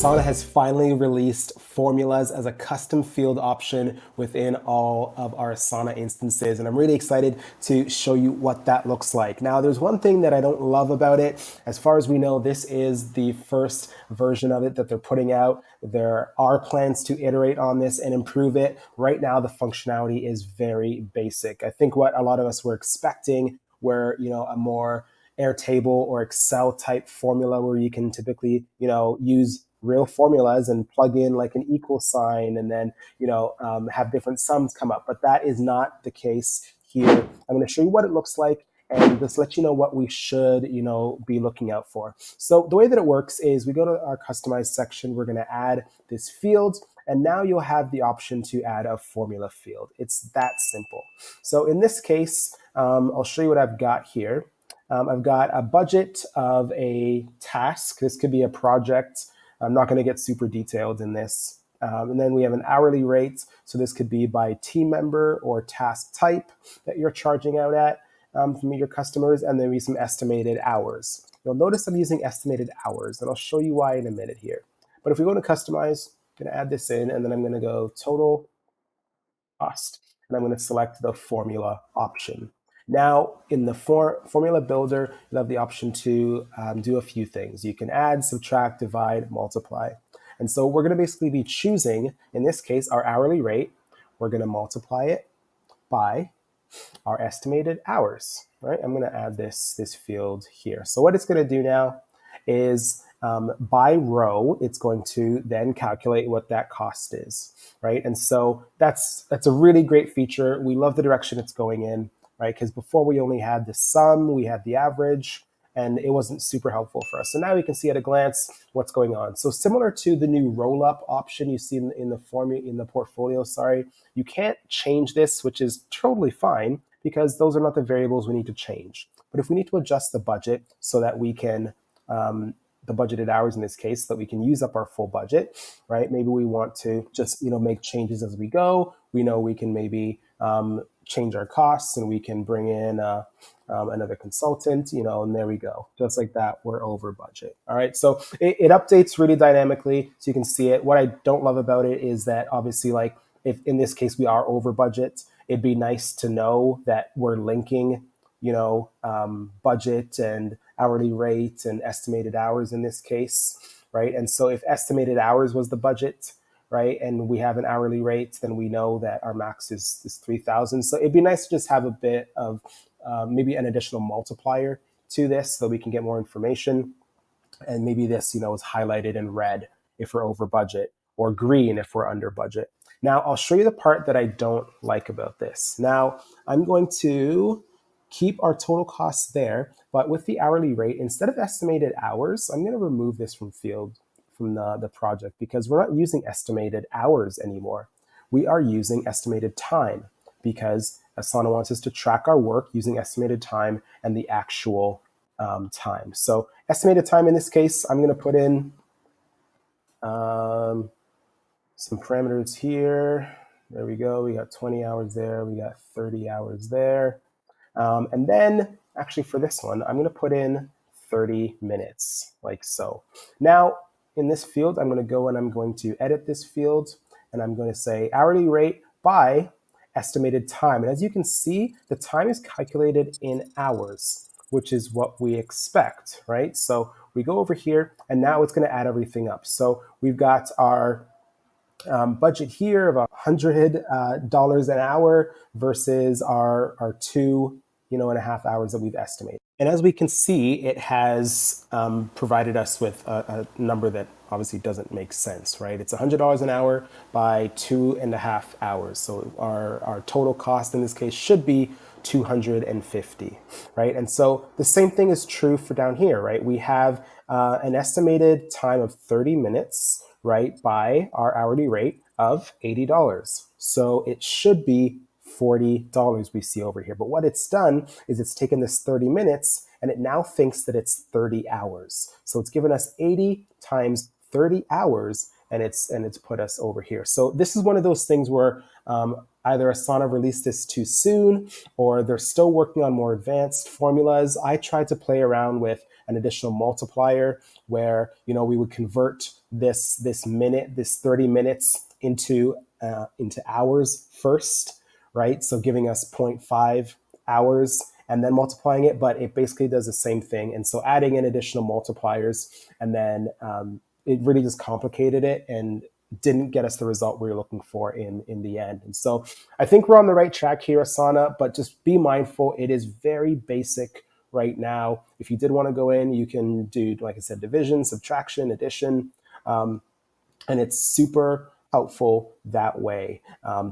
Asana has finally released formulas as a custom field option within all of our Asana instances. And I'm really excited to show you what that looks like. Now, there's one thing that I don't love about it. As far as we know, this is the first version of it that they're putting out. There are plans to iterate on this and improve it. Right now, the functionality is very basic. I think what a lot of us were expecting were, a more Airtable or Excel type formula where you can typically, use real formulas and plug in like an equal sign and then, have different sums come up. But that is not the case here. I'm going to show you what it looks like and just let you know what we should, be looking out for. So the way that it works is we go to our customize section. We're going to add this field. And now you'll have the option to add a formula field. It's that simple. So in this case, I'll show you what I've got here. I've got a budget of a task. This could be a project. I'm not going to get super detailed in this. And then we have an hourly rate. So this could be by team member or task type that you're charging out at from your customers. And then we have some estimated hours. You'll notice I'm using estimated hours, and I'll show you why in a minute here. But if we go to customize, I'm going to add this in, and then I'm going to go total cost. And I'm going to select the formula option. Now, in the formula builder, you'll have the option to do a few things. You can add, subtract, divide, multiply. And so we're going to basically be choosing, in this case, our hourly rate. We're going to multiply it by our estimated hours, right? I'm going to add this field here. So what it's going to do now is by row, it's going to then calculate what that cost is, right? And so that's a really great feature. We love the direction it's going in, right? Because before we only had the sum, we had the average, and it wasn't super helpful for us. So now we can see at a glance what's going on. So similar to the new roll-up option you see in the portfolio, you can't change this, which is totally fine because those are not the variables we need to change. But if we need to adjust the budget so that we can the budgeted hours in this case, so that we can use up our full budget, right? Maybe we want to just make changes as we go. We know we can maybe change our costs and we can bring in another consultant, and there we go. Just like that, we're over budget. All right, so it updates really dynamically, so you can see it. What I don't love about it is that obviously, like if in this case we are over budget, it'd be nice to know that we're linking budget and hourly rate and estimated hours in this case, right? And so if estimated hours was the budget, right, and we have an hourly rate, then we know that our max is 3,000. So it'd be nice to just have a bit of maybe an additional multiplier to this so we can get more information. And maybe this, is highlighted in red if we're over budget or green if we're under budget. Now, I'll show you the part that I don't like about this. Now, I'm going to keep our total costs there, but with the hourly rate, instead of estimated hours, I'm going to remove this from the project because we're not using estimated hours anymore. We are using estimated time because Asana wants us to track our work using estimated time and the actual time. So estimated time in this case, I'm going to put in some parameters here. There we go. We got 20 hours there. We got 30 hours there. And then actually for this one, I'm going to put in 30 minutes like so. Now, in this field, I'm going to go and I'm going to edit this field and I'm going to say hourly rate by estimated time. And as you can see, the time is calculated in hours, which is what we expect, right? So we go over here and now it's going to add everything up. So we've got our budget here of $100 an hour versus our 2.5 hours that we've estimated. And as we can see, it has provided us with a number that obviously doesn't make sense, right? It's $100 an hour by 2.5 hours. So our total cost in this case should be $250, right? And so the same thing is true for down here, right? We have an estimated time of 30 minutes, right, by our hourly rate of $80. So it should be $40 we see over here. But what it's done is it's taken this 30 minutes and it now thinks that it's 30 hours. So it's given us 80 times 30 hours and it's put us over here. So this is one of those things where either Asana released this too soon, or they're still working on more advanced formulas. I tried to play around with an additional multiplier where, you know, we would convert this 30 minutes into hours first, right? So giving us 0.5 hours and then multiplying it, but it basically does the same thing. And so adding in additional multipliers, and then it really just complicated it and didn't get us the result we were looking for in the end. And so I think we're on the right track here, Asana, but just be mindful, it is very basic right now. If you did want to go in, you can do, like I said, division, subtraction, addition, and it's super helpful that way,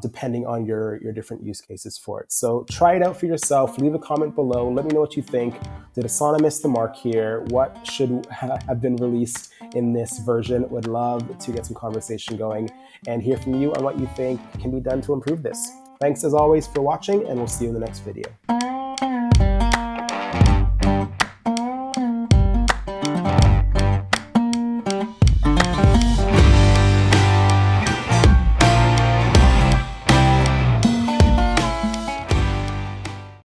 depending on your different use cases for it. So try it out for yourself. Leave a comment below. Let me know what you think. Did Asana miss the mark here? What should have been released in this version? Would love to get some conversation going and hear from you on what you think can be done to improve this. Thanks as always for watching, and we'll see you in the next video.